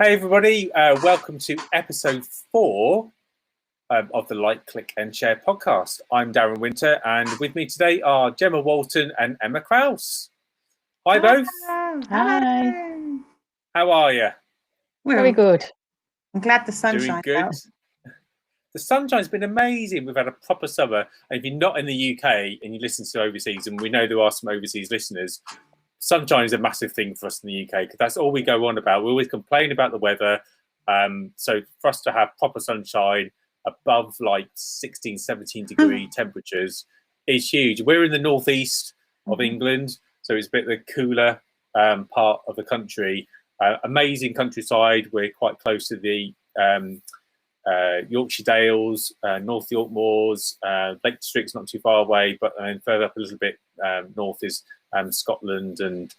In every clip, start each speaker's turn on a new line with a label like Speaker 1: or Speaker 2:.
Speaker 1: Hey everybody, welcome to episode 4 of the Like, Click and Share podcast. I'm Darren Winter, and with me today are Gemma Walton and Emma Krause. Hi both.
Speaker 2: Hi.
Speaker 1: How are you?
Speaker 2: Very good.
Speaker 3: I'm glad the sun
Speaker 1: Doing
Speaker 3: shines
Speaker 1: good.
Speaker 3: out.
Speaker 1: The sunshine's been amazing. We've had a proper summer. And if you're not in the UK and you listen to overseas, and we know there are some overseas listeners, sunshine is a massive thing for us in the UK because that's all we go on about. We always complain about the weather. So for us to have proper sunshine above like 16, 17 degree temperatures is huge. We're in the northeast of England, so it's a bit the cooler part of the country. Amazing countryside. We're quite close to the Yorkshire Dales, North York Moors, Lake District's not too far away, but further up a little bit north is Scotland and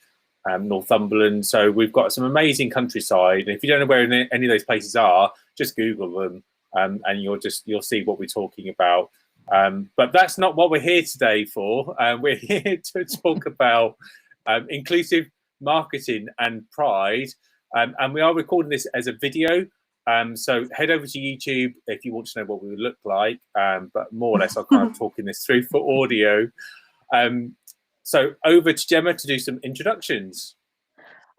Speaker 1: Northumberland. So we've got some amazing countryside. And if you don't know where any of those places are, just Google them, and you'll see what we're talking about. But that's not what we're here today for. We're here to talk about inclusive marketing and pride, and we are recording this as a video. So head over to YouTube if you want to know what we would look like. But more or less, I'm kind of talking this through for audio. So over to Gemma to do some introductions.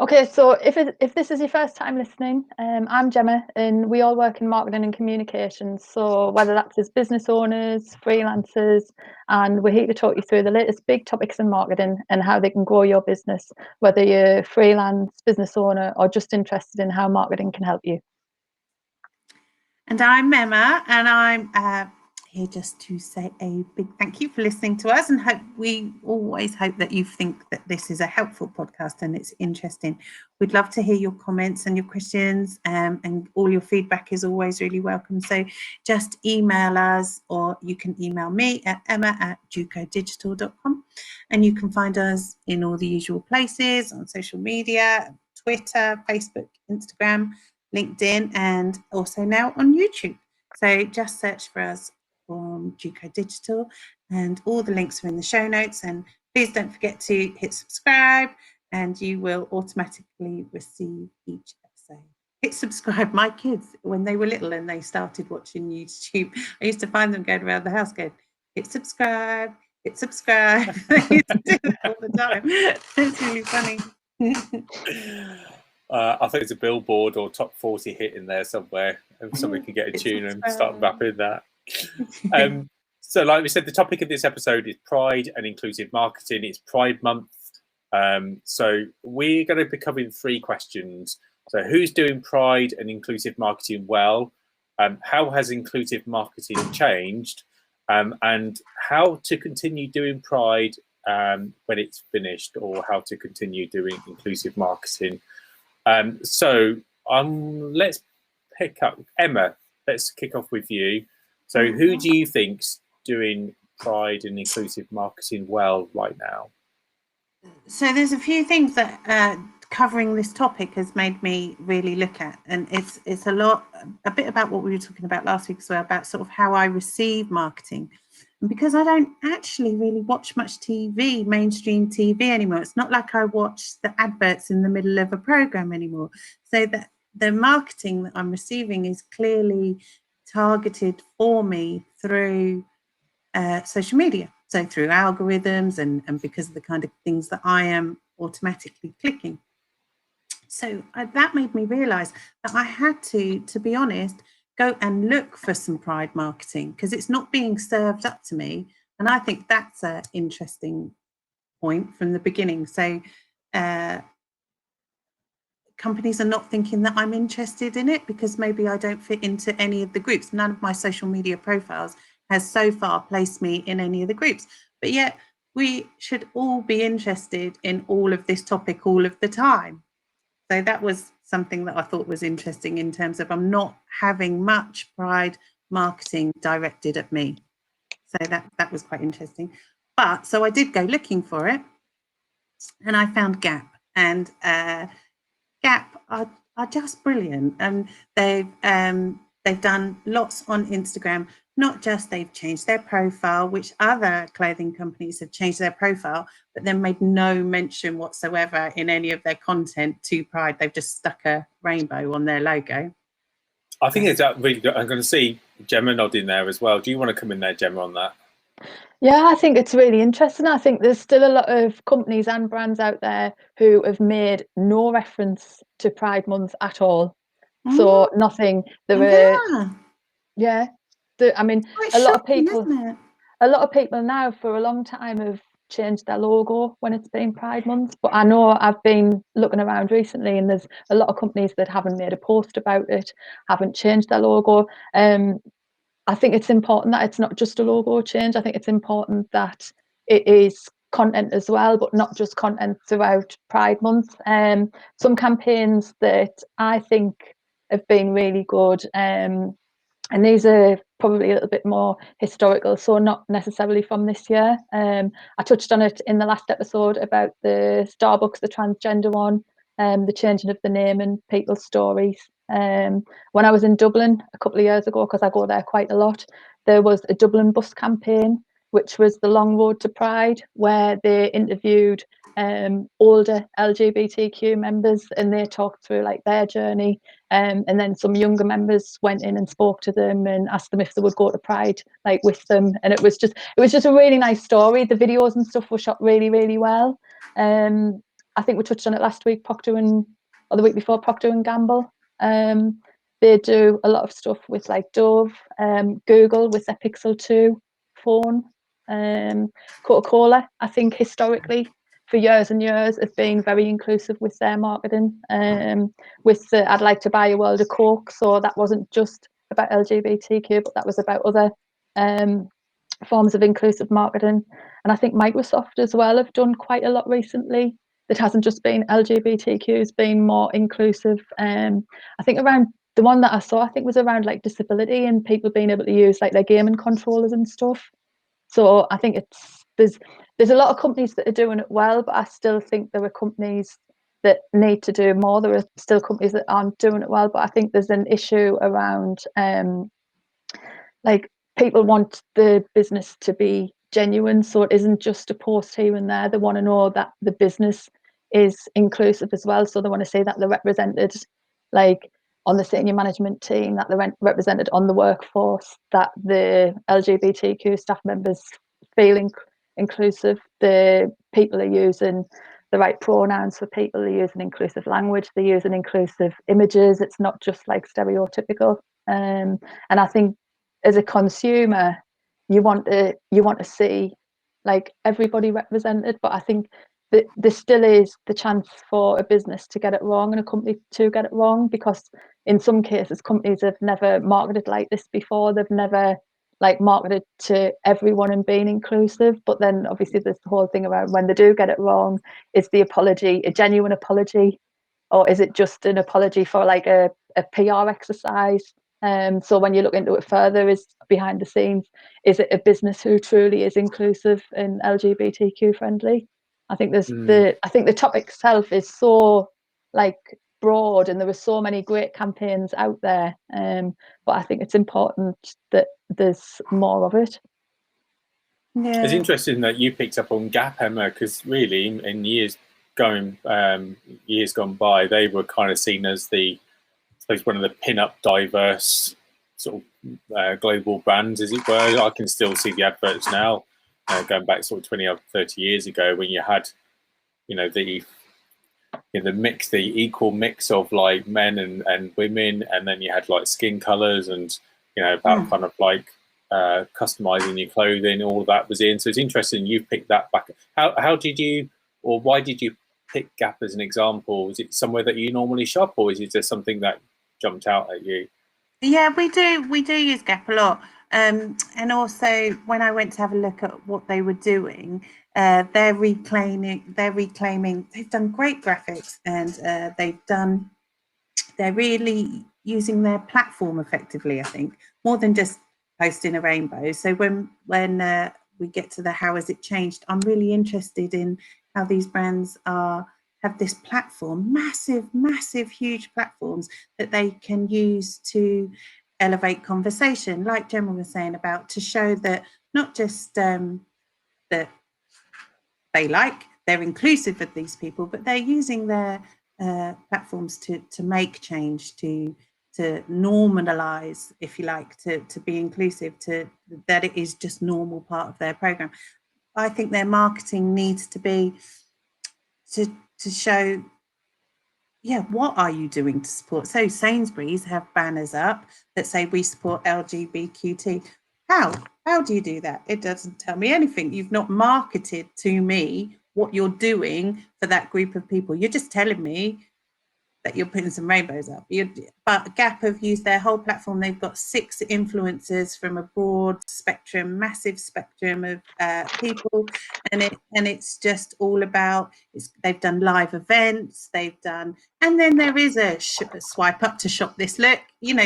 Speaker 2: Okay, so if this is your first time listening, I'm Gemma, and we all work in marketing and communications. So whether that's as business owners, freelancers, and we're here to talk you through the latest big topics in marketing and how they can grow your business, whether you're freelance, business owner, or just interested in how marketing can help you.
Speaker 3: And I'm Emma, and I'm here just to say a big thank you for listening to us, and we always hope that you think that this is a helpful podcast and it's interesting. We'd love to hear your comments and your questions, and all your feedback is always really welcome. So just email us, or you can email me at emma@jucodigital.com, and you can find us in all the usual places on social media, Twitter, Facebook, Instagram, LinkedIn, and also now on YouTube. So just search for us on Juco Digital, and all the links are in the show notes. And please don't forget to hit subscribe, and you will automatically receive each episode. Hit subscribe. My kids, when they were little and they started watching YouTube, I used to find them going around the house going, hit subscribe, hit subscribe. They used to do that all the time. It's really funny.
Speaker 1: I think it's a billboard or top 40 hit in there somewhere, and somebody can get a tune and start rapping that. So like we said, the topic of this episode is pride and inclusive marketing. It's Pride Month. So we're going to be covering 3 questions. So who's doing pride and inclusive marketing well? How has inclusive marketing changed? And how to continue doing pride when it's finished, or how to continue doing inclusive marketing. So let's pick up. Emma, let's kick off with you. So who do you think's doing pride and inclusive marketing well right now?
Speaker 3: So there's a few things that covering this topic has made me really look at, and it's a bit about what we were talking about last week as well, about sort of how I receive marketing. And because I don't actually really watch much TV, mainstream TV anymore, it's not like I watch the adverts in the middle of a program anymore. So that the marketing that I'm receiving is clearly targeted for me through social media, so through algorithms and because of the kind of things that I am automatically clicking. So that made me realize that I had to be honest, go and look for some pride marketing, because it's not being served up to me. And I think that's an interesting point from the beginning. So companies are not thinking that I'm interested in it because maybe I don't fit into any of the groups. None of my social media profiles has so far placed me in any of the groups. But yet we should all be interested in all of this topic all of the time. So that was something that I thought was interesting, in terms of I'm not having much pride marketing directed at me. So that was quite interesting. But so I did go looking for it, and I found Gap. And Gap are just brilliant, and they've done lots on Instagram, not just they've changed their profile, which other clothing companies have changed their profile, but then made no mention whatsoever in any of their content to Pride. They've just stuck a rainbow on their logo.
Speaker 1: I think it's really good. I'm going to see Gemma nodding there as well. Do you want to come in there, Gemma, on that?
Speaker 2: Yeah, I think it's really interesting. I think there's still a lot of companies and brands out there who have made no reference to Pride Month at all. So nothing. There were, I mean, a lot of people now for a long time have changed their logo when it's been Pride Month. But I know I've been looking around recently, and there's a lot of companies that haven't made a post about it, haven't changed their logo. I think it's important that it's not just a logo change. I think it's important that it is content as well, but not just content throughout Pride Month. Some campaigns that I think have been really good, and these are probably a little bit more historical, so not necessarily from this year. I touched on it in the last episode about the Starbucks, the transgender one, the changing of the name and people's stories. When I was in Dublin a couple of years ago, because I go there quite a lot, there was a Dublin bus campaign, which was the Long Road to Pride, where they interviewed older LGBTQ members, and they talked through like their journey, and then some younger members went in and spoke to them and asked them if they would go to Pride like with them, and it was just a really nice story. The videos and stuff were shot really, really well. I think we touched on it last week, or the week before, Procter and Gamble. They do a lot of stuff with like Dove, Google with their Pixel 2 phone, Coca-Cola, I think historically for years and years have been very inclusive with their marketing. With the I'd like to buy a world of Coke, so that wasn't just about LGBTQ, but that was about other forms of inclusive marketing. And I think Microsoft as well have done quite a lot recently that hasn't just been LGBTQ, it's been more inclusive. I think around the one that I saw, I think was around like disability and people being able to use like their gaming controllers and stuff. So I think there's a lot of companies that are doing it well, but I still think there are companies that need to do more. There are still companies that aren't doing it well, but I think there's an issue around like people want the business to be genuine, so it isn't just a post here and there. They want to know that the business is inclusive as well, so they want to say that they're represented like on the senior management team, that they're represented on the workforce, that the LGBTQ staff members feel inclusive, the people are using the right pronouns for people, they're using inclusive language, they're using inclusive images, it's not just like stereotypical. And I think as a consumer, you want to see like everybody represented, but I think that there still is the chance for a business to get it wrong and a company to get it wrong, because in some cases companies have never marketed like this before. They've never like marketed to everyone and being inclusive, but then obviously there's the whole thing around when they do get it wrong, is the apology a genuine apology, or is it just an apology for like a PR exercise? So when you look into it further, is behind the scenes, is it a business who truly is inclusive and LGBTQ friendly? I think the topic itself is so like broad, and there are so many great campaigns out there, but I think it's important that there's more of it.
Speaker 3: Yeah.
Speaker 1: It's interesting that you picked up on Gap, Emma, because really in years gone by, they were kind of seen as one of the pin-up diverse sort of global brands, as it were. I can still see the adverts now, going back sort of 20 or 30 years ago, when you had, the equal mix of like men and women, and then you had like skin colors and about kind of like customizing your clothing, all of that was in. So it's interesting you've picked that back. How did you, or why did you pick Gap as an example? Was it somewhere that you normally shop, or is it just something that jumped out at you?
Speaker 3: Yeah, we do use Gap a lot, and also when I went to have a look at what they were doing, they're reclaiming. They've done great graphics, and they're really using their platform effectively, I think, more than just posting a rainbow. So when we get to the how has it changed, I'm really interested in how these brands have this platform, massive, huge platforms that they can use to elevate conversation, like Gemma was saying about, to show that not just that they're inclusive of these people, but they're using their platforms to make change, to normalize, if you like, to be inclusive, to that it is just normal part of their program. I think their marketing needs to be to show, yeah, what are you doing to support? So Sainsbury's have banners up that say we support LGBTQ. How do you do that? It doesn't tell me anything. You've not marketed to me what you're doing for that group of people. You're just telling me that you're putting some rainbows up. But Gap have used their whole platform. They've got 6 influencers from a broad spectrum, massive spectrum of people, and it's just all about. They've done live events. And then there is a swipe up to shop this look.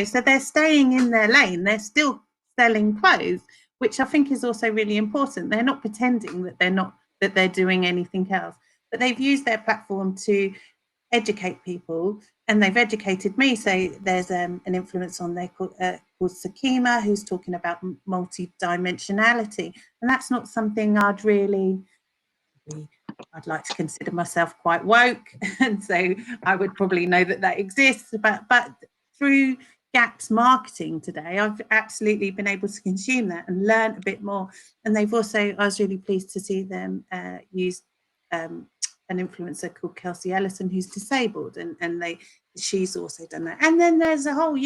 Speaker 3: So they're staying in their lane. They're still selling clothes, which I think is also really important. They're not pretending that they're doing anything else, but they've used their platform to educate people, and they've educated me. So there's an influencer on there called Sakima, who's talking about multi-dimensionality, and that's not something I'd like to consider myself quite woke, and so I would probably know that exists, but through Gap's marketing today, I've absolutely been able to consume that and learn a bit more. And they've also, I was really pleased to see them use an influencer called Kelsey Ellison, who's disabled, and she's also done that. And then there's a whole,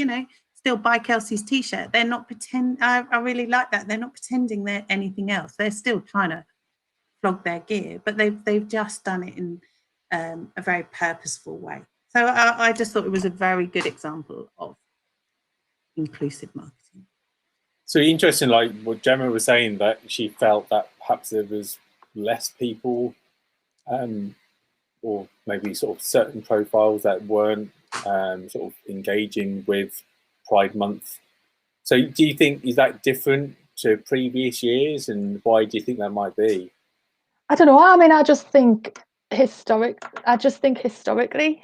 Speaker 3: still buy Kelsey's t-shirt. They're not I really like that. They're not pretending they're anything else. They're still trying to flog their gear, but they've just done it in a very purposeful way. So I just thought it was a very good example of inclusive marketing.
Speaker 1: So interesting, like what Gemma was saying, that she felt that perhaps there was less people, or maybe sort of certain profiles that weren't sort of engaging with Pride Month. So do you think, is that different to previous years, and why do you think that might be?
Speaker 2: I don't know. I mean, I just think historically,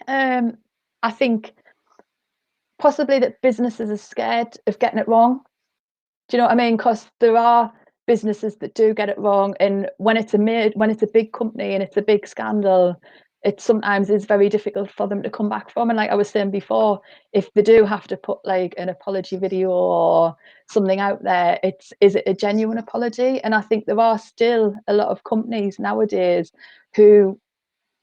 Speaker 2: I think possibly that businesses are scared of getting it wrong. Do you know what I mean? Because there are businesses that do get it wrong, and when it's a big company and it's a big scandal, it sometimes is very difficult for them to come back from. And like I was saying before, if they do have to put like an apology video or something out there, is it a genuine apology? And I think there are still a lot of companies nowadays who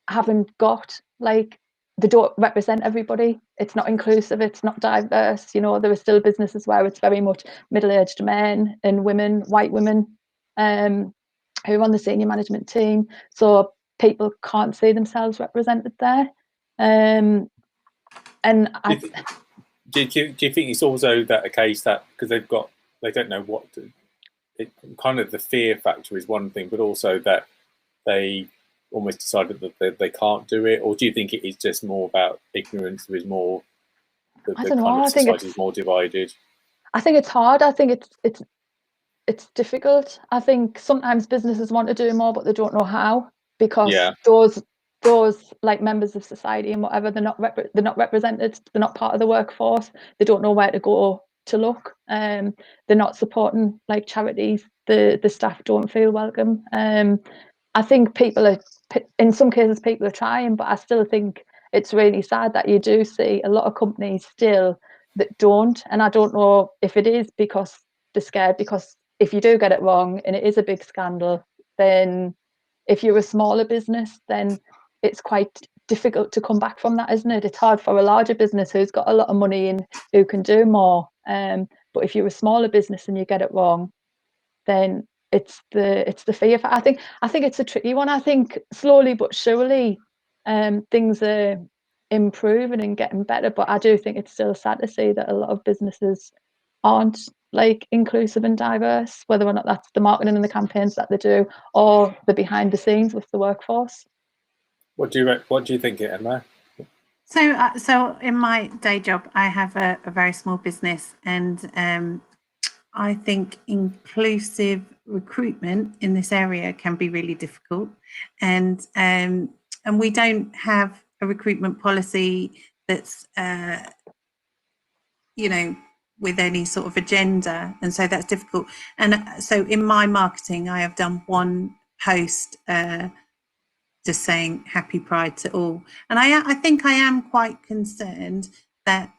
Speaker 2: haven't got, like, they don't represent everybody. It's not inclusive, it's not diverse. There are still businesses where it's very much middle-aged men and women, white women, who are on the senior management team, so people can't see themselves represented there. And
Speaker 1: do you think it's also that a case that because they don't know what to, kind of the fear factor is one thing, but also that they almost decided that they can't do it? Or do you think it is just more about ignorance? There is more, the kind of society is more divided?
Speaker 2: I think it's hard. I think it's difficult. I think sometimes businesses want to do more, but they don't know how, because those like members of society and whatever, they're not represented. They're not part of the workforce. They don't know where to go to look. They're not supporting like charities. The staff don't feel welcome. I think in some cases people are trying, but I still think it's really sad that you do see a lot of companies still that don't. And I don't know if it is because they're scared, because if you do get it wrong and it is a big scandal, then if you're a smaller business, then it's quite difficult to come back from that, isn't it? It's hard for a larger business who's got a lot of money and who can do more. But if you're a smaller business and you get it wrong, then it's the fear. I think it's a tricky one. I think slowly but surely things are improving and getting better, but I do think it's still sad to see that a lot of businesses aren't like inclusive and diverse, whether or not that's the marketing and the campaigns that they do or the behind the scenes with the workforce.
Speaker 1: What do you think, Emma?
Speaker 3: So in my day job, I have a very small business, and I think inclusive recruitment in this area can be really difficult, and we don't have a recruitment policy that's with any sort of agenda, and so that's difficult. And so in my marketing, I have done one post just saying happy Pride to all, and I think I am quite concerned that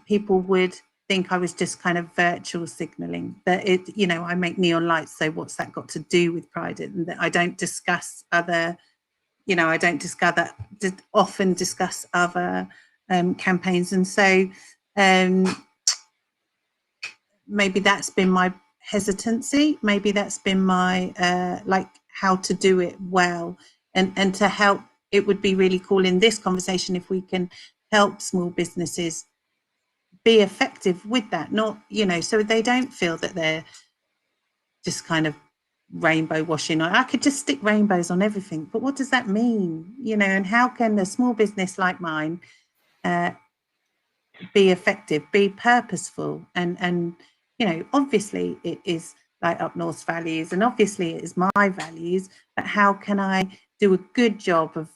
Speaker 3: people would think I was just kind of virtual signaling, that it, you know, I make neon lights, so what's that got to do with Pride? And that I don't discuss other, you know, I don't often discuss other campaigns. And so maybe that's been my hesitancy, maybe that's been my like how to do it well, and to help. It would be really cool in this conversation if we can help small businesses be effective with that, not, you know, so they don't feel that they're just kind of rainbow washing. I could just stick rainbows on everything, but what does that mean, you know? And how can a small business like mine be effective, be purposeful, and you know, obviously it is like Up North's values, and obviously it is my values, but how can I do a good job of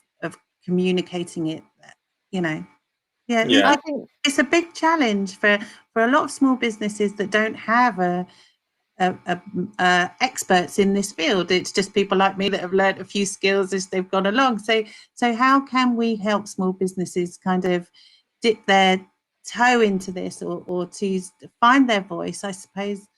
Speaker 3: communicating it, you know? Yeah. I think it's a big challenge for a lot of small businesses that don't have experts in this field. It's just people like me that have learned a few skills as they've gone along. So how can we help small businesses kind of dip their toe into this, or to find their voice, I suppose,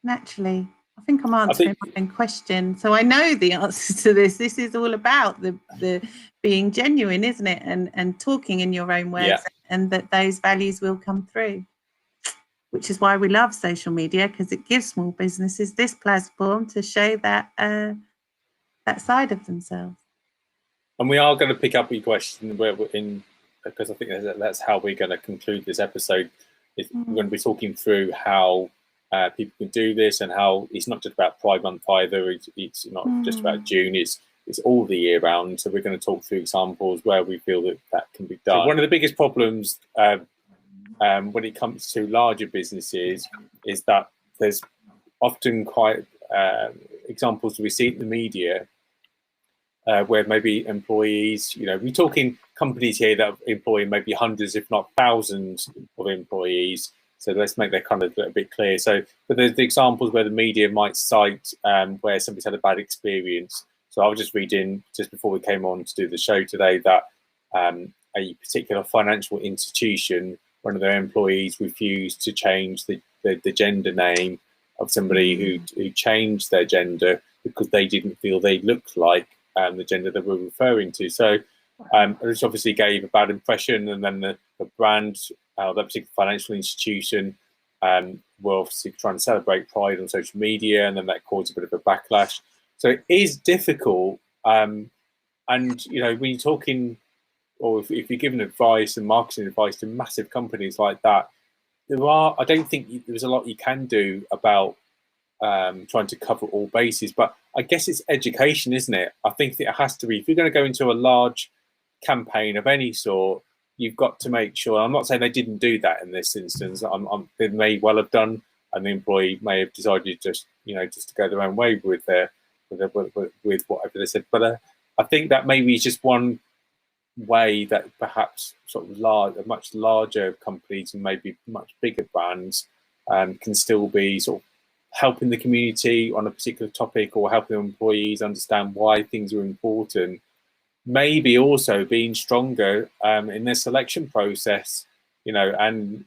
Speaker 3: naturally? I think I'm answering my own question. So I know the answer to this. This is all about the being genuine, isn't it? And talking in your own words, and that those values will come through, which is why we love social media, because it gives small businesses this platform to show that that side of themselves.
Speaker 1: And we are going to pick up your question because I think that's how we're going to conclude this episode. We're going to be talking through how people can do this, and how it's not just about Pride Month either. It's not just about June. It's all the year round. So we're going to talk through examples where we feel that can be done. So one of the biggest problems when it comes to larger businesses is that there's often quite examples we see in the media where maybe employees, you know, we're talking companies here that employ maybe hundreds, if not thousands of employees. So let's make that kind of a bit clear. So, but there's the examples where the media might cite where somebody's had a bad experience. So I was just reading just before we came on to do the show today that a particular financial institution, one of their employees refused to change the gender name of somebody who changed their gender because they didn't feel they looked like the gender they were referring to. So this obviously gave a bad impression, and then the brand, that particular financial institution, were obviously trying to celebrate Pride on social media, and then that caused a bit of a backlash. So it is difficult, and you know, when you're talking, or if you're giving advice and marketing advice to massive companies like that, I don't think there's a lot you can do about trying to cover all bases. But I guess it's education, isn't it? I think that it has to be, if you're going to go into a large campaign of any sort, you've got to make sure. I'm not saying they didn't do that in this instance. They may well have done, and the employee may have decided just to go their own way with whatever they said. But I think that maybe is just one way that perhaps sort of much larger companies and maybe much bigger brands can still be sort of helping the community on a particular topic, or helping employees understand why things are important. Maybe also being stronger in their selection process, and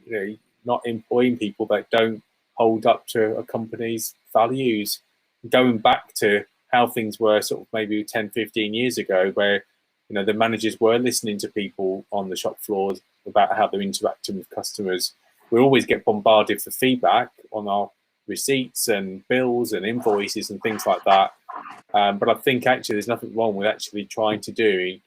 Speaker 1: not employing people that don't hold up to a company's values. Going back to how things were sort of maybe 10, 15 years ago, where the managers were listening to people on the shop floors about how they're interacting with customers. We always get bombarded for feedback on our receipts and bills and invoices and things like that. But I think actually there's nothing wrong with actually trying to do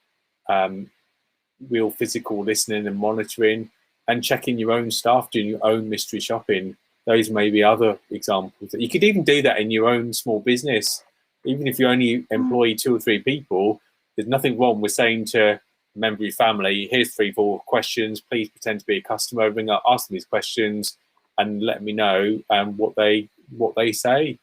Speaker 1: real physical listening and monitoring, and checking your own staff, doing your own mystery shopping. Those may be other examples. You could even do that in your own small business. Even if you only employ 2 or 3 people, there's nothing wrong with saying to a member of your family, here's 3, 4 questions, please pretend to be a customer, ring up, ask them these questions, and let me know what they say.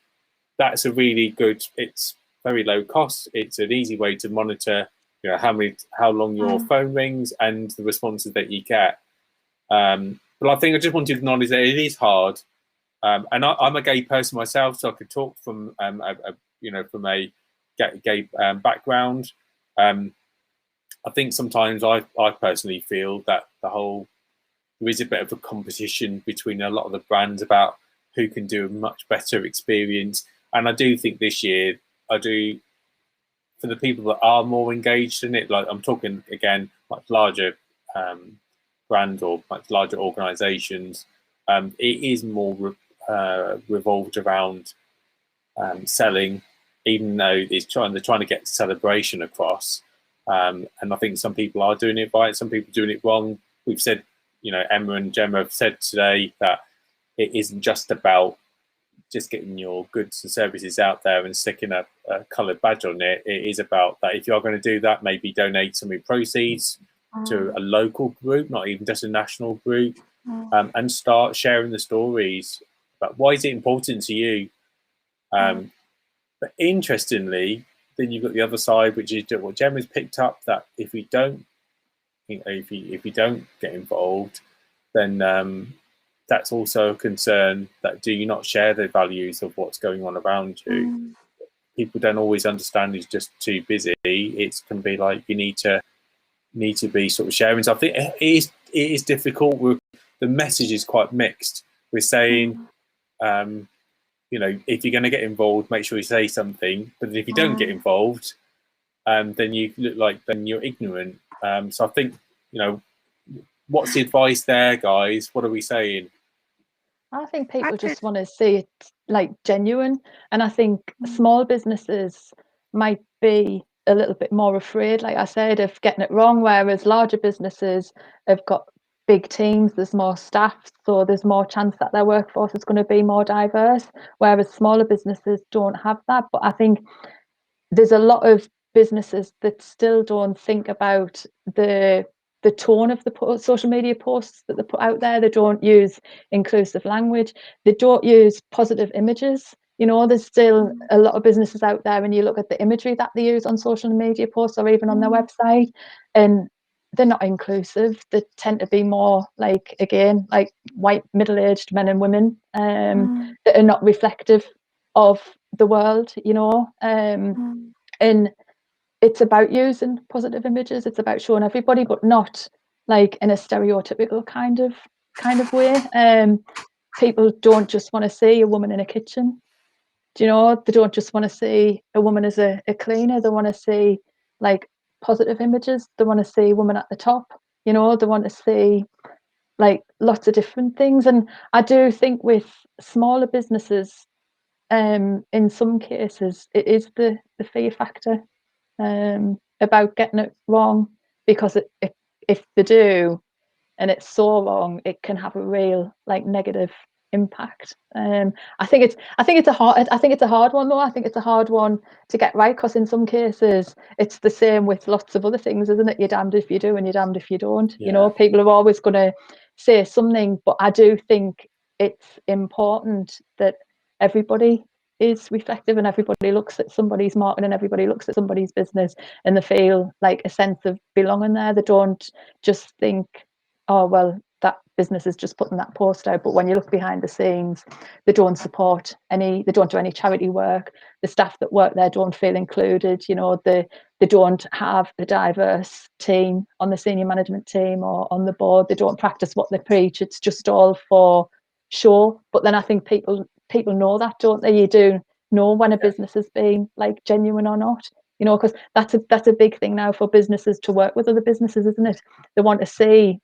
Speaker 1: That's a really good, it's very low cost. It's an easy way to monitor, how long your phone rings and the responses that you get. But I think I just want to acknowledge that it is hard. And I'm a gay person myself, so I could talk from from a gay background. I think sometimes I personally feel that there is a bit of a competition between a lot of the brands about who can do a much better experience. And I do think this year, for the people that are more engaged in it, like I'm talking again, much larger brands or much larger organisations, it is more revolved around selling, even though they're trying to get celebration across. And I think some people are doing it right, some people are doing it wrong. We've said, Emma and Gemma have said today that it isn't just about just getting your goods and services out there and sticking a coloured badge on it. It is about that if you're going to do that, maybe donate some of your proceeds to a local group, not even just a national group, and start sharing the stories about why is it important to you. But interestingly, then you've got the other side, which is what Gemma's picked up, that if we don't if you don't get involved, then that's also a concern. That do you not share the values of what's going on around you? People don't always understand. It's just too busy. It can be like you need to be sort of sharing. So I think it is difficult. The message is quite mixed. We're saying, if you're going to get involved, make sure you say something. But if you don't get involved, then you look like then you're ignorant. So I think, what's the advice there, guys? What are we saying?
Speaker 2: I think people just want to see it like genuine, and I think small businesses might be a little bit more afraid, like I said, of getting it wrong, whereas larger businesses have got big teams, there's more staff, so there's more chance that their workforce is going to be more diverse, whereas smaller businesses don't have that. But I think there's a lot of businesses that still don't think about the tone of the social media posts that they put out there. They don't use inclusive language. They don't use positive images. There's still a lot of businesses out there, and you look at the imagery that they use on social media posts or even on their website, and they're not inclusive. They tend to be more like white middle-aged men and women that are not reflective of the world, and it's about using positive images. It's about showing everybody, but not like in a stereotypical kind of way. People don't just want to see a woman in a kitchen. They don't just want to see a woman as a cleaner. They want to see like positive images. They want to see a woman at the top. They want to see like lots of different things. And I do think with smaller businesses, in some cases, it is the fear factor about getting it wrong, because if they do and it's so wrong, it can have a real like negative impact. I think it's a hard one though. I think it's a hard one to get right, because in some cases it's the same with lots of other things, isn't it? You're damned if you do and you're damned if you don't. People are always going to say something, but I do think it's important that everybody is reflective and everybody looks at somebody's marketing and everybody looks at somebody's business and they feel like a sense of belonging there. They don't just think, oh well, that business is just putting that post out, but when you look behind the scenes, they don't do any charity work. The staff that work there don't feel included. They don't have a diverse team on the senior management team or on the board. They don't practice what they preach. It's just all for show. But then I think people know that, don't they? You do know when a business is being like genuine or not, because that's a big thing now for businesses to work with other businesses, isn't it? They want to see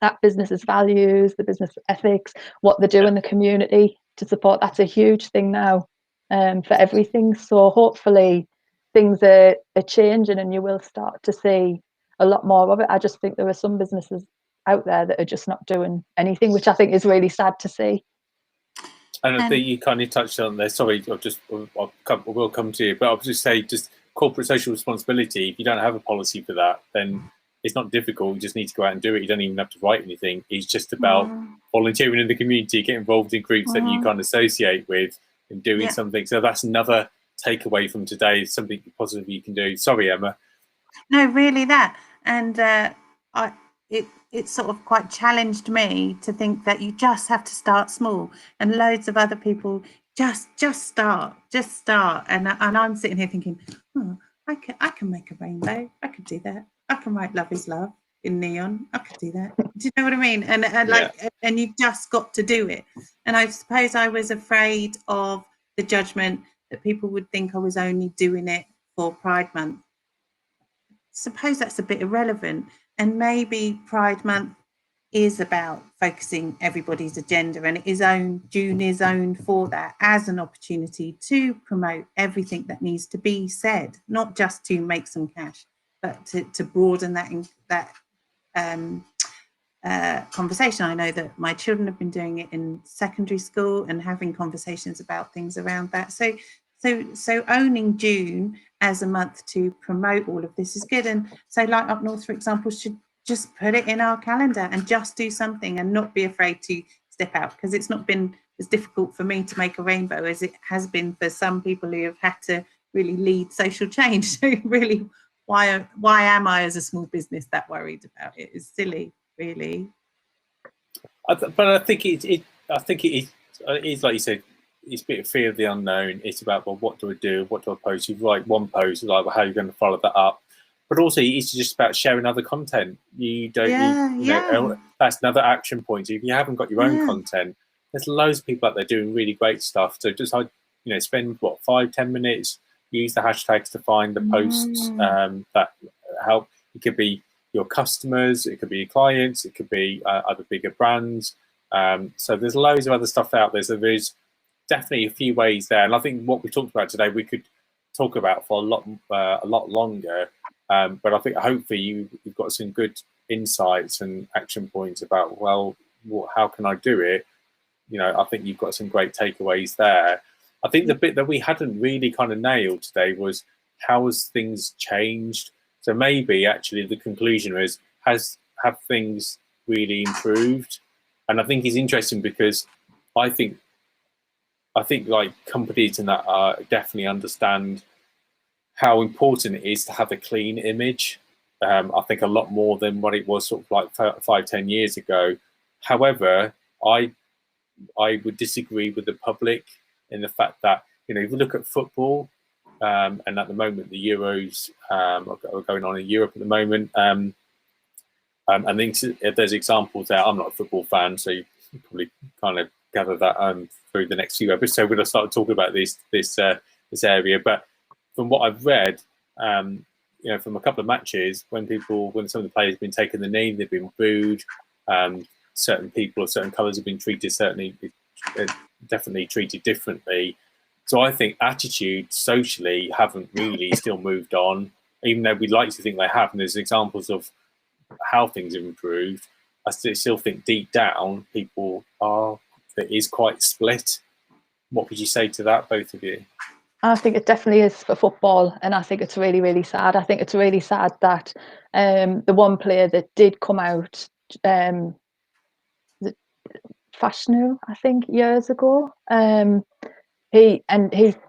Speaker 2: that business's values, the business ethics, what they do in the community to support. That's a huge thing now for everything. So hopefully things are changing and you will start to see a lot more of it. I just think there are some businesses out there that are just not doing anything, which I think is really sad to see.
Speaker 1: And I think you kind of touched on there. Sorry, we'll come to you, but I'll just say, just corporate social responsibility. If you don't have a policy for that, then it's not difficult. You just need to go out and do it. You don't even have to write anything. It's just about volunteering in the community, get involved in groups that you can't associate with, and doing something. So that's another takeaway from today. Something positive you can do. Sorry, Emma.
Speaker 3: No, really that. And it sort of quite challenged me to think that you just have to start small, and loads of other people just start, and I'm sitting here thinking, oh, I can make a rainbow, I could do that, I can write love is love in neon, I could do that. Do you know what I mean? And like, and you've just got to do it. And I suppose I was afraid of the judgment that people would think I was only doing it for Pride Month. Suppose that's a bit irrelevant, and maybe Pride Month is about focusing everybody's agenda, and June is owned for that as an opportunity to promote everything that needs to be said, not just to make some cash, but to broaden that conversation. I know that my children have been doing it in secondary school and having conversations about things around that. So owning June as a month to promote all of this is good. And so like up north, for example, should just put it in our calendar and just do something and not be afraid to step out, because it's not been as difficult for me to make a rainbow as it has been for some people who have had to really lead social change. So really, why am I as a small business that worried about it? It's silly, really.
Speaker 1: But I think it is like you said, it's a bit of fear of the unknown. It's about, well, what do I do? What do I post? You write one post, like, well, how are you going to follow that up? But also, it's just about sharing other content. You don't, you know, that's another action point. If you haven't got your own content, there's loads of people out there doing really great stuff. So just, you know, spend 5-10 minutes, use the hashtags to find the posts that help. It could be your customers, it could be your clients, it could be other bigger brands. So there's loads of other stuff out there. So there's definitely a few ways there, and I think what we talked about today we could talk about for a lot longer. But I think hopefully you've got some good insights and action points about, well, how can I do it? You know, I think you've got some great takeaways there. I think the bit that we hadn't really kind of nailed today was, how has things changed? So maybe actually the conclusion is, have things really improved? And I think it's interesting because I think like companies and that definitely understand how important it is to have a clean image. I think a lot more than what it was sort of like 5-10 years ago. However, I would disagree with the public in the fact that, you know, if you look at football, and at the moment the Euros are going on in Europe at the moment, and there's examples there. I'm not a football fan, so you probably kind of gather that through the next few episodes when I start talking about this area. But from what I've read, you know, from a couple of matches, when some of the players have been taking the knee, they've been booed. Certain people of certain colours have been treated definitely treated differently. So I think attitudes socially haven't really still moved on, even though we'd like to think they have. And there's examples of how things have improved. I still think deep down it is quite split. What would you say to that, both of you?
Speaker 2: I think it definitely is for football, and I think it's really, really sad. I think it's really sad that the one player that did come out, Fashnu, I think, years ago, he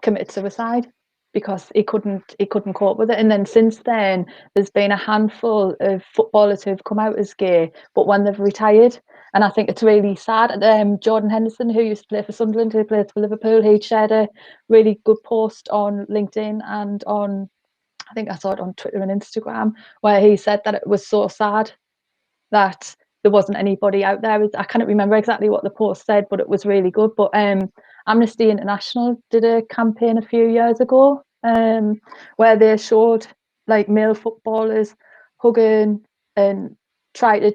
Speaker 2: committed suicide because he couldn't cope with it. And then since then, there's been a handful of footballers who've come out as gay, but when they've retired. And I think it's really sad. Jordan Henderson, who used to play for Sunderland, who plays for Liverpool, he shared a really good post on LinkedIn and I think I saw it on Twitter and Instagram, where he said that it was so sad that there wasn't anybody out there. I can't remember exactly what the post said, but it was really good. But Amnesty International did a campaign a few years ago where they showed like male footballers hugging and try to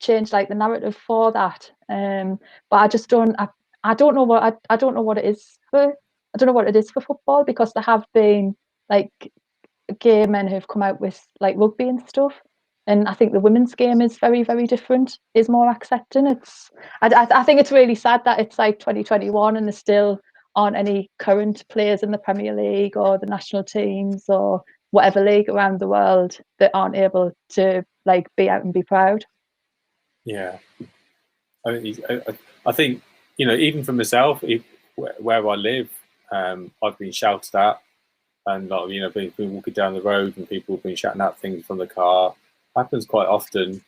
Speaker 2: change like the narrative for that. But I just don't. I don't know what I don't know what it is for. I don't know what it is for football, because there have been like gay men who've come out with like rugby and stuff. And I think the women's game is very, very different, is more accepting. I think it's really sad that it's like 2021 and there still aren't any current players in the Premier League or the national teams or whatever league around the world that aren't able to like be out and be proud.
Speaker 1: Yeah, I think, you know, even for myself, where I live, I've been shouted at, and you know, been walking down the road and people have been shouting out things from the car. Happens quite often.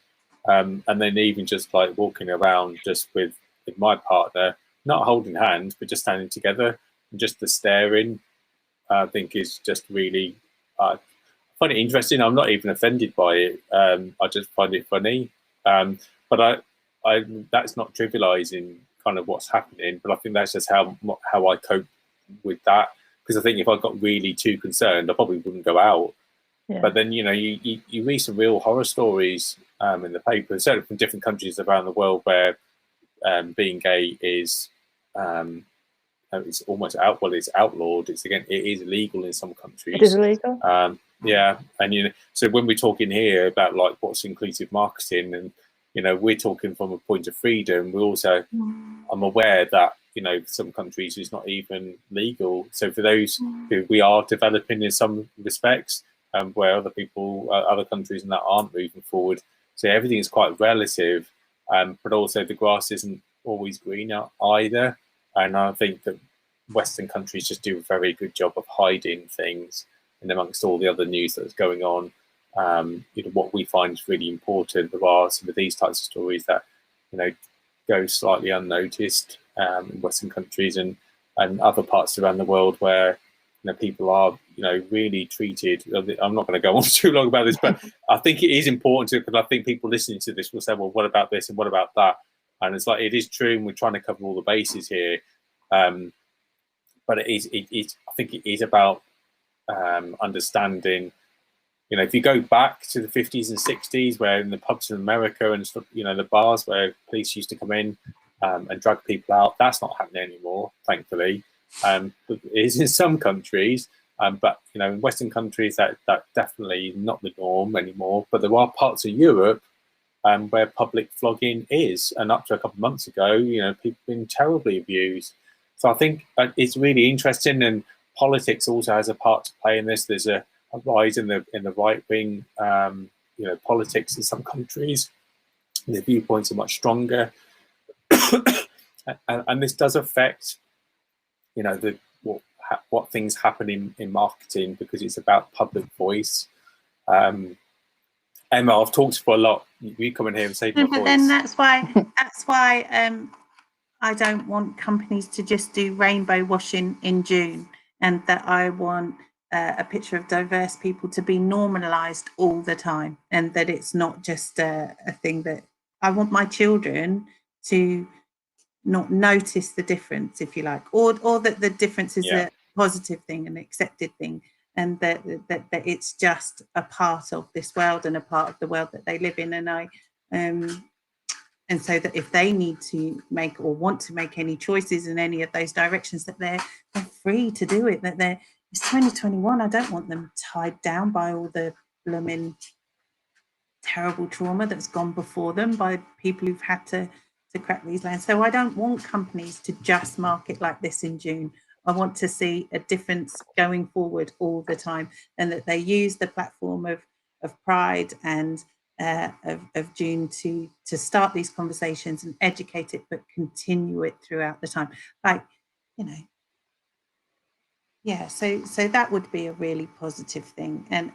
Speaker 1: And then even just like walking around just with my partner, not holding hands, but just standing together, and just the staring, I think is just really, I find it interesting. I'm not even offended by it. I just find it funny. But I that's not trivializing kind of what's happening, but I think that's just how I cope with that. Because I think if I got really too concerned, I probably wouldn't go out.
Speaker 2: Yeah.
Speaker 1: But then, you know, you read some real horror stories in the paper, certainly from different countries around the world, where being gay is it's almost it's outlawed. It is illegal in some countries.
Speaker 2: It is illegal.
Speaker 1: Yeah, and you know, so when we're talking here about like what's inclusive marketing, and you know, we're talking from a point of freedom. We also, I'm aware that you know some countries it's not even legal. So for those who we are developing in some respects, where other countries and that aren't moving forward. So everything is quite relative, but also the grass isn't always greener either. And I think that Western countries just do a very good job of hiding things, and amongst all the other news that's going on, you know, what we find is really important. There are some of these types of stories that, you know, go slightly unnoticed in Western countries and other parts around the world where, you know, people are, you know, really treated. I'm not going to go on too long about this, but I think it is important to, because I think people listening to this will say, well, what about this and what about that? And it's like, it is true, and we're trying to cover all the bases here. But it is, I think it is about understanding, you know, if you go back to the 50s and 60s, where in the pubs in America and stuff, you know, the bars where police used to come in and drag people out, that's not happening anymore, thankfully. But it is in some countries, but you know, in Western countries that definitely not the norm anymore. But there are parts of Europe where public flogging is, and up to a couple of months ago, you know, people have been terribly abused. So I think it's really interesting, and politics also has a part to play in this. There's a rise in the right wing, you know, politics in some countries. The viewpoints are much stronger, and this does affect, you know, what things happen in marketing, because it's about public voice. Emma, I've talked for a lot. You come in here and save my voice.
Speaker 3: But then that's why I don't want companies to just do rainbow washing in June, and that I want a picture of diverse people to be normalized all the time, and that it's not just a thing that I want my children to not notice the difference, if you like, or that the difference is a positive thing, an accepted thing, and that it's just a part of this world and a part of the world that they live in. And so that if they need to make or want to make any choices in any of those directions, that they're free to do it, that it's 2021. I don't want them tied down by all the blooming terrible trauma that's gone before them by people who've had to crack these lanes. So I don't want companies to just market like this in June. I want to see a difference going forward all the time, and that they use the platform of Pride and of June to start these conversations and educate it, but continue it throughout the time. Like, you know, yeah. So that would be a really positive thing, and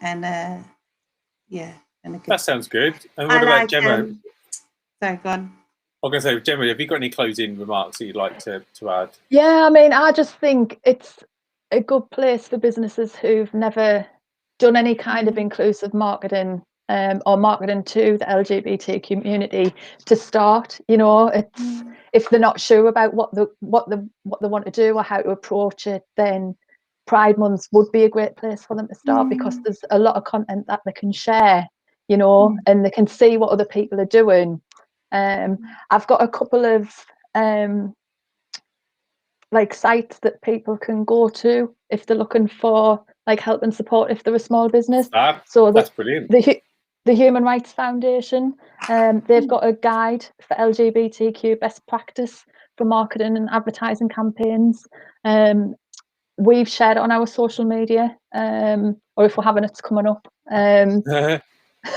Speaker 3: yeah. And a good,
Speaker 1: that sounds good. And what about Gemma?
Speaker 3: Sorry, go on.
Speaker 1: I'm going to say, Gemma, have you got any closing remarks that you'd like to add?
Speaker 2: Yeah, I mean, I just think it's a good place for businesses who've never done any kind of inclusive marketing or marketing to the LGBT community to start. You know, it's if they're not sure about what they want to do or how to approach it, then Pride Month would be a great place for them to start, because there's a lot of content that they can share, you know, and they can see what other people are doing. I've got a couple of like sites that people can go to if they're looking for like help and support if they're a small business.
Speaker 1: So that's brilliant.
Speaker 2: The Human Rights Foundation, they've got a guide for LGBTQ best practice for marketing and advertising campaigns. We've shared it on our social media, or if we're having it's coming up.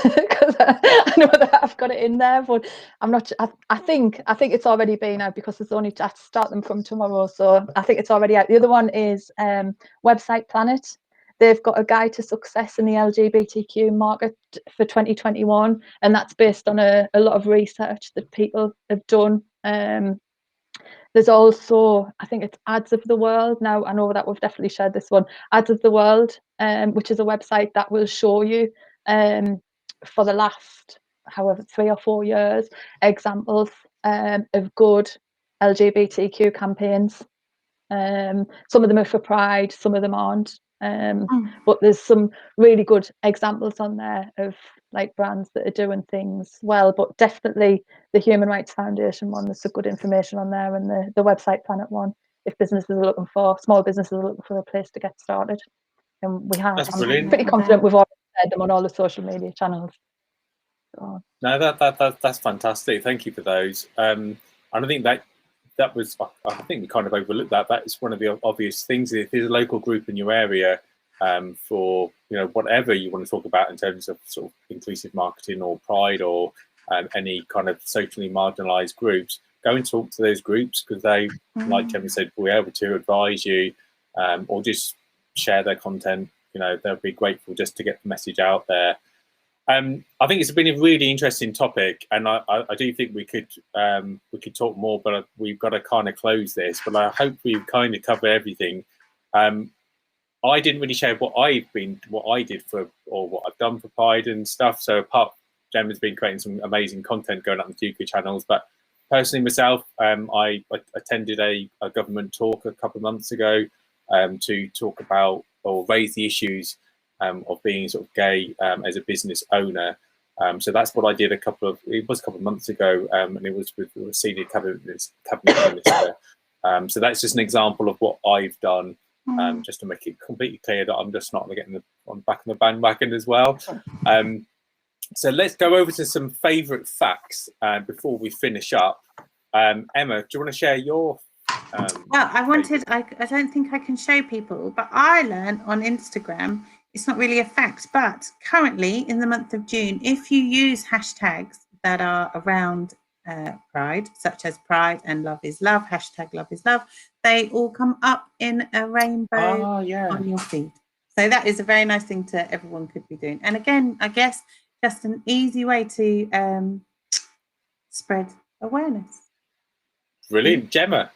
Speaker 2: Because I know that I've got it in there, but I'm not. I think it's already been out, because there's only I have to start them from tomorrow, so I think it's already out. The other one is Website Planet. they've got a guide to success in the LGBTQ market for 2021, and that's based on a lot of research that people have done. There's also, I think it's Ads of the World. Now, I know that we've definitely shared this one, Ads of the World, which is a website that will show you for the last, however, 3 or 4 years, examples of good LGBTQ campaigns. Some of them are for Pride, some of them aren't. But there's some really good examples on there of like brands that are doing things well. But definitely the Human Rights Foundation one, there's some good information on there, and the Website Planet one, if businesses are looking for, small businesses are looking for a place to get started. And we have,
Speaker 1: That's
Speaker 2: I'm
Speaker 1: brilliant.
Speaker 2: pretty confident we've already shared them on all the social media channels. So.
Speaker 1: No, that's fantastic. Thank you for those. And I think that was, I think we kind of overlooked that. That is one of the obvious things. If there's a local group in your area for, you know, whatever you want to talk about in terms of sort of inclusive marketing or Pride or any kind of socially marginalised groups, go and talk to those groups, because they, like Gemma said, will be able to advise you or just share their content. You know, they'll be grateful just to get the message out there. I think it's been a really interesting topic, and I do think we could talk more, but we've got to kind of close this. But I hope we've kind of covered everything. I didn't really share what I did for, or what I've done for Pride and stuff. So apart, Gemma's been creating some amazing content going up on the UK channels. But personally, myself, I attended a government talk a couple of months ago to talk about or raise the issues of being sort of gay as a business owner. So that's what I did a couple of months ago, and it was with a senior cabinet minister. So that's just an example of what I've done, just to make it completely clear that I'm just not getting on the back of the bandwagon as well. So let's go over to some favourite facts before we finish up. Emma, do you want to share your
Speaker 3: well, I don't think I can show people, but I learned on Instagram, it's not really a fact, but currently in the month of June, if you use hashtags that are around Pride, such as Pride and Love is Love, hashtag Love is Love, they all come up in a rainbow on your feed. So that is a very nice thing to everyone could be doing. And again, I guess just an easy way to spread awareness.
Speaker 1: Brilliant. Gemma?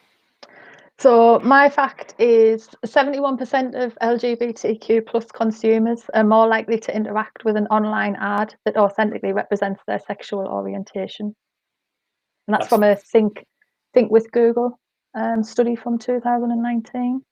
Speaker 2: So my fact is 71% of LGBTQ plus consumers are more likely to interact with an online ad that authentically represents their sexual orientation. And that's from a Think with Google study from 2019.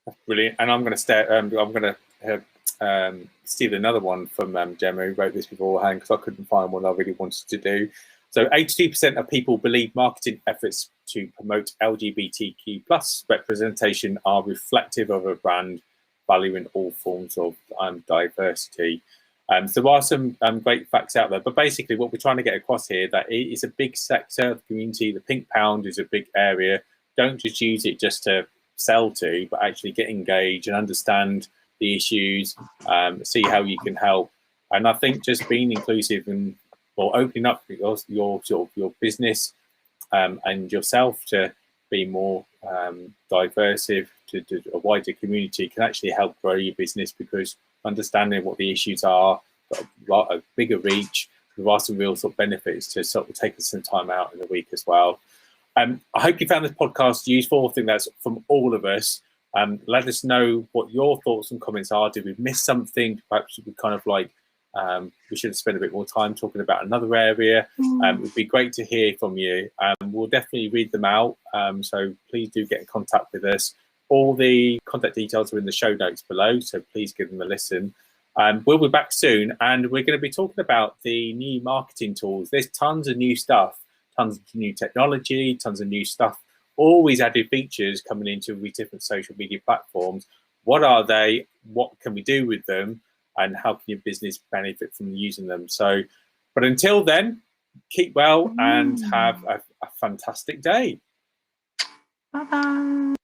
Speaker 2: That's
Speaker 1: brilliant. And I'm going to steal another one from Gemma, who wrote this beforehand, because I couldn't find one I really wanted to do. So 82% of people believe marketing efforts to promote LGBTQ plus representation are reflective of a brand valuing all forms of diversity. So there are some great facts out there, but basically what we're trying to get across here, that it is a big sector of the community. The pink pound is a big area. Don't just use it just to sell to, but actually get engaged and understand the issues, see how you can help. And I think just being inclusive and or opening up your business and yourself to be more diverse to a wider community can actually help grow your business, because understanding what the issues are, got a bigger reach. There are some real sort of benefits to sort of taking some time out in the week as well. I hope you found this podcast useful. I think that's from all of us. Let us know what your thoughts and comments are. Did we miss something? Perhaps we kind of like we should have spent a bit more time talking about another area. It would be great to hear from you. We'll definitely read them out. So please do get in contact with us. All the contact details are in the show notes below, so please give them a listen. We'll be back soon, and we're going to be talking about the new marketing tools. There's tons of new stuff, tons of new technology, tons of new stuff, always added features coming into these different social media platforms. What are they? What can we do with them? And how can your business benefit from using them? So, but until then, keep well and have a fantastic day.
Speaker 3: Bye-bye.